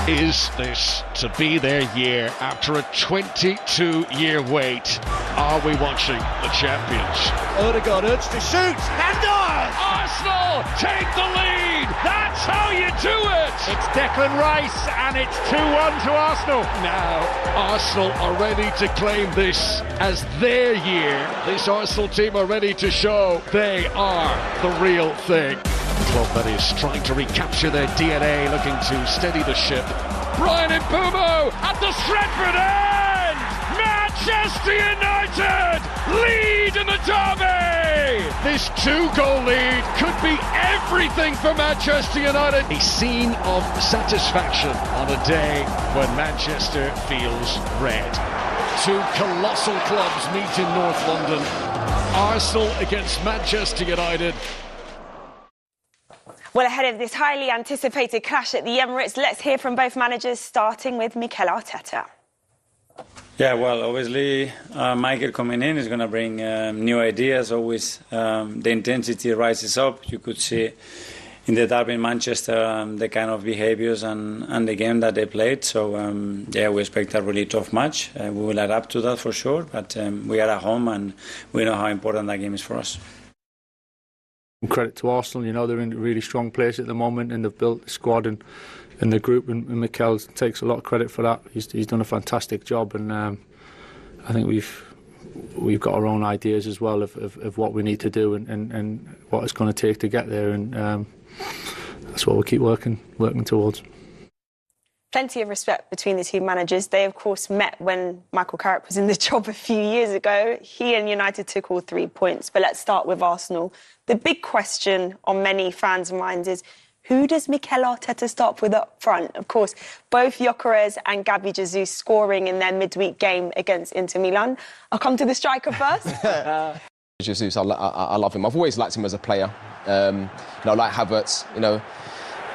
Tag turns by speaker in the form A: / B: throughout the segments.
A: Is this to be their year after a 22-year wait? Are we watching the champions?
B: Odegaard urged to shoot, and on!
A: Arsenal take the lead! That's how you do it!
B: It's Declan Rice, and it's 2-1 to Arsenal.
A: Now, Arsenal are ready to claim this as their year. This Arsenal team are ready to show they are the real thing. Club that is trying to recapture their DNA, looking to steady the ship. Brian Mbumo at the Stretford end! Manchester United lead in the derby! This 2-goal lead could be everything for Manchester United. A scene of satisfaction on a day when Manchester feels red. Two colossal clubs meet in North London. Arsenal against Manchester United.
C: Well, ahead of this highly anticipated clash at the Emirates, let's hear from both managers, starting with Mikel Arteta.
D: Yeah, well, obviously, Michael coming in is going to bring new ideas. Always the intensity rises up. You could see in the derby in Manchester the kind of behaviours and the game that they played. So, yeah, we expect a really tough match. We will adapt to that for sure, but we are at home and we know how important that game is for us.
E: Credit to Arsenal, you know, they're in a really strong place at the moment and they've built the squad and the group, and Mikel takes a lot of credit for that. He's done a fantastic job, and I think we've got our own ideas as well of what we need to do and what it's going to take to get there, and that's what we'll keep working towards.
C: Plenty of respect between the two managers. They, of course, met when Michael Carrick was in the job a few years ago. He and United took all 3 points. But let's start with Arsenal. The big question on many fans' minds is, who does Mikel Arteta start with up front? Of course, both Gyökeres and Gabby Jesus scoring in their midweek game against Inter Milan. I'll come to the striker first.
F: Jesus, I love him. I've always liked him as a player. Like Havertz,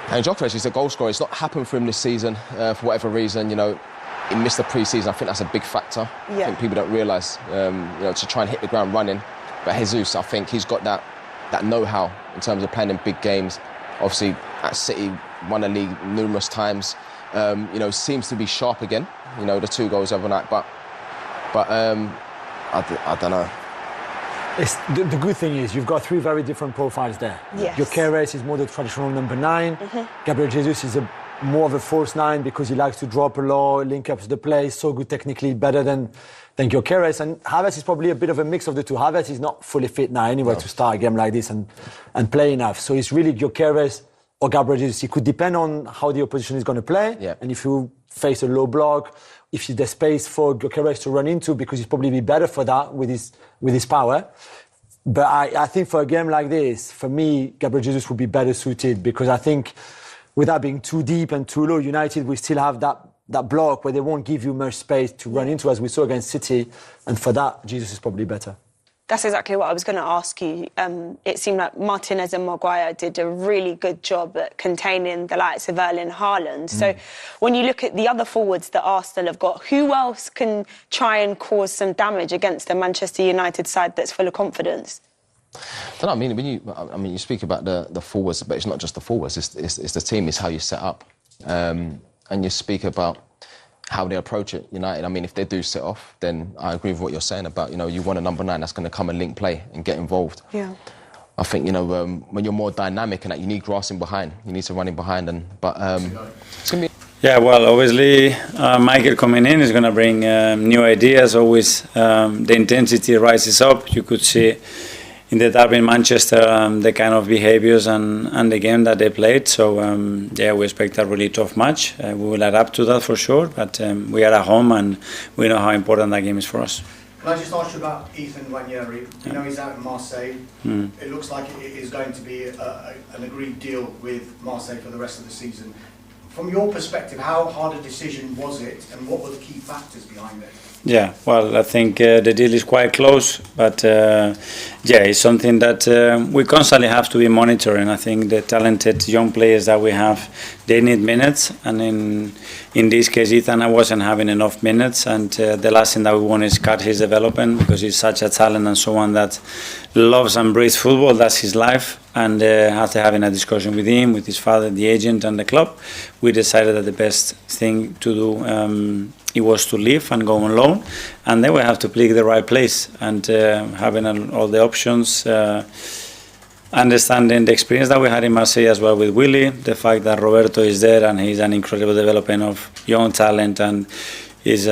F: And Gyökeres is a goal scorer. It's not happened for him this season for whatever reason. He missed the pre-season. I think that's a big factor.
C: Yeah.
F: I think people don't realise, to try and hit the ground running. But Jesus, I think he's got that know-how in terms of playing in big games. Obviously, at City, won the league numerous times. Seems to be sharp again. The 2 goals overnight. But I don't know.
G: The good thing is you've got 3 very different profiles there.
C: Yes.
G: Gyökeres is more the traditional number 9. Gabriel Jesus is more of a false 9 because he likes to drop a lot, link up to the play, so good technically, better than Gyökeres. And Havertz is probably a bit of a mix of the two. Havertz is not fully fit now anyway to start a game like this and play enough. So it's really Gyökeres or Gabriel Jesus. It could depend on how the opposition is going to play.
F: Yeah.
G: And if you face a low block, if there's space for Gyökeres to run into, because he's probably be better for that with his power. But I think for a game like this, for me, Gabriel Jesus would be better suited, because I think without being too deep and too low, United will still have that block where they won't give you much space to run into, as we saw against City. And for that, Jesus is probably better.
C: That's exactly what I was going to ask you. It seemed like Martinez and Maguire did a really good job at containing the likes of Erling Haaland. So when you look at the other forwards that Arsenal have got, who else can try and cause some damage against the Manchester United side that's full of confidence?
F: I don't know, when you speak about the forwards, but it's not just the forwards, it's the team, it's how you set up. And you speak about how they approach it, United. If they do sit off, then I agree with what you're saying about, you want a number 9 that's going to come and link play and get involved.
C: Yeah.
F: I think, when you're more dynamic and that, you need grass in behind, you need to run in behind, but it's going to be...
D: Yeah, well, obviously, Michael coming in is going to bring new ideas. Always the intensity rises up. You could see in the derby in Manchester the kind of behaviours and the game that they played. So, yeah, we expect a really tough match. We will adapt to that for sure, but we are at home and we know how important that game is for us.
H: Can I just ask you about Ethan Nwaneri? He's out in Marseille. It looks like it is going to be an agreed deal with Marseille for the rest of the season. From your perspective, how hard a decision was it, and what were the key factors behind it?
D: Yeah, well, I think the deal is quite close, but yeah, it's something that we constantly have to be monitoring. I think the talented young players that we have, they need minutes, and in this case, Ethan wasn't having enough minutes, and the last thing that we want is cut his development, because he's such a talent and someone that loves and breathes football. That's his life, And after having a discussion with him, with his father, the agent, and the club, we decided that the best thing to do it was to leave and go on loan, and then we have to pick the right place. And having all the options, understanding the experience that we had in Marseille as well with Willy, the fact that Roberto is there and he's an incredible development of young talent, and is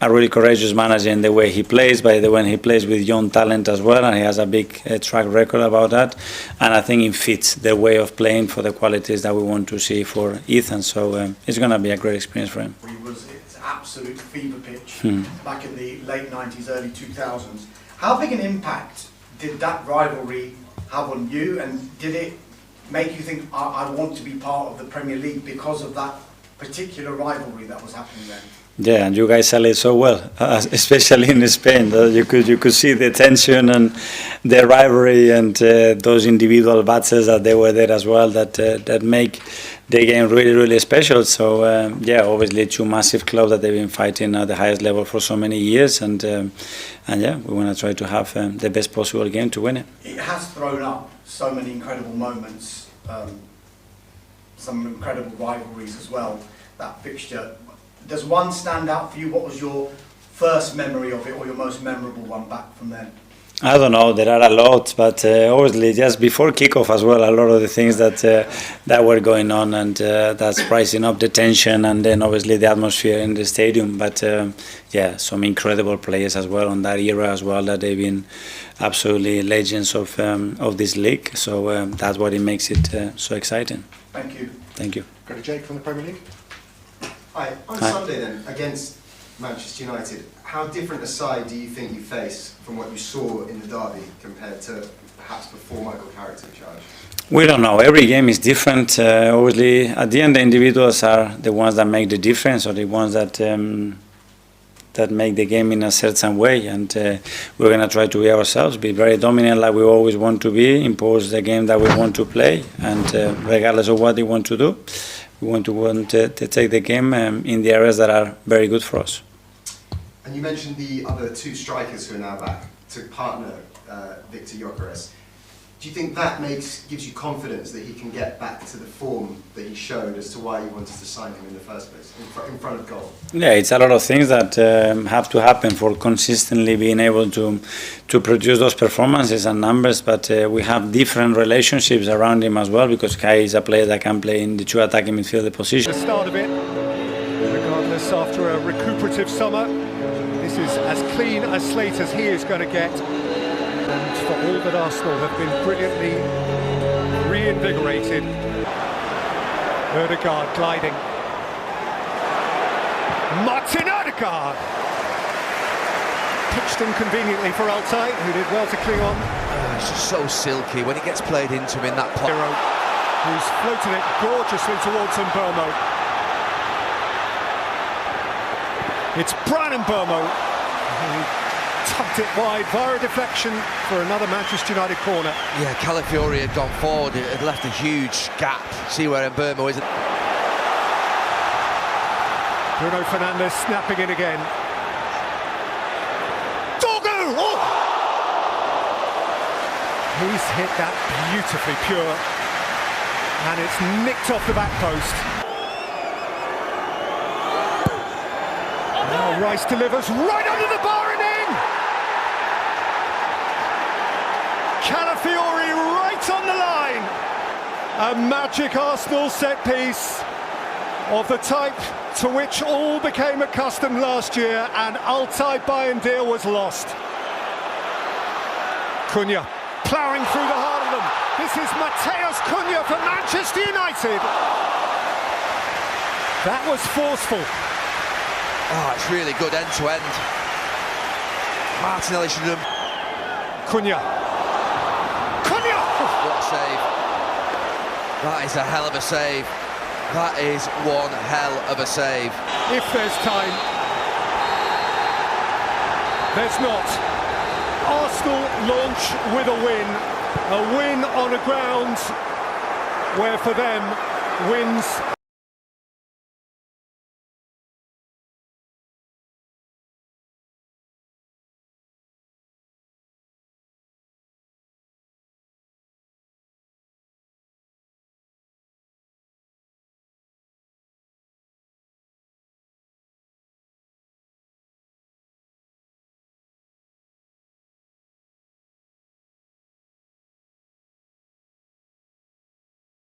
D: a really courageous manager in the way he plays, by the way he plays with young talent as well, and he has a big track record about that. And I think it fits the way of playing for the qualities that we want to see for Ethan. So it's going to be a great experience for him.
H: It's absolute fever pitch back in the late 90s, early 2000s. How big an impact did that rivalry have on you, and did it make you think, I want to be part of the Premier League because of that particular rivalry that was happening then?
D: Yeah, and you guys sell it so well, especially in Spain. You could see the tension and the rivalry and those individual battles that they were there as well, that make the game really, really special. So yeah, obviously 2 massive clubs that they've been fighting at the highest level for so many years, and yeah, we want to try to have the best possible game to win it.
H: It has thrown up so many incredible moments, some incredible rivalries as well, that fixture. Does one stand out for you? What was your first memory of it, or your most memorable one back from then?
D: I don't know, there are a lot, but obviously just before kickoff as well, a lot of the things that were going on, and that's rising up the tension, and then obviously the atmosphere in the stadium. But yeah, some incredible players as well on that era as well, that they've been absolutely legends of this league. So that's what it makes it so exciting.
H: Thank you.
D: Thank you.
I: Go to Jake from the Premier League.
J: Hi. On Sunday then, against Manchester United, how different a side do you think you face from what you saw in the derby compared to perhaps before Michael Carrick took charge?
D: We don't know. Every game is different. Obviously, at the end, the individuals are the ones that make the difference, or the ones that make the game in a certain way. And we're going to try to be ourselves, be very dominant like we always want to be, impose the game that we want to play, and regardless of what they want to do, we want to take the game in the areas that are very good for us.
J: And you mentioned the other 2 strikers who are now back to partner Victor Gyökeres. Do you think that gives you confidence that he can get back to the form that he showed as to why you wanted to sign him in the first place, in front of goal? Yeah,
D: it's a lot of things that have to happen for consistently being able to produce those performances and numbers, but we have different relationships around him as well, because Kai is a player that can play in the 2 attacking midfield position.
B: The start of it, regardless, after a recuperative summer, this is as clean a slate as he is going to get. And for all that Arsenal have been brilliantly reinvigorated. Ødegaard gliding. Martin Ødegaard! Pitched inconveniently for Altay, who did well to cling on.
K: It's just so silky when it gets played into him in that pot.
B: Who's floated it gorgeously towards Mbeumo. It's Brian Mbeumo. Tucked it wide via a deflection for another Manchester United corner.
K: Yeah, Calafiori had gone forward, it had left a huge gap. See where Mbeumo is.
B: Bruno Fernandes snapping in again. Dogu! Oh! He's hit that beautifully pure, and it's nicked off the back post. Now Rice delivers right under the bar and in! Calafiori right on the line! A magic Arsenal set piece of the type to which all became accustomed last year, and Altay Bayındır was lost. Cunha ploughing through the heart of them. This is Matheus Cunha for Manchester United. That was forceful.
K: Oh, it's really good end to end. Martinelli should have.
B: Cunha. Cunha!
K: What a save. That is a hell of a save. That is one hell of a save.
B: If there's time, there's not. Arsenal launch with a win on a ground where for them wins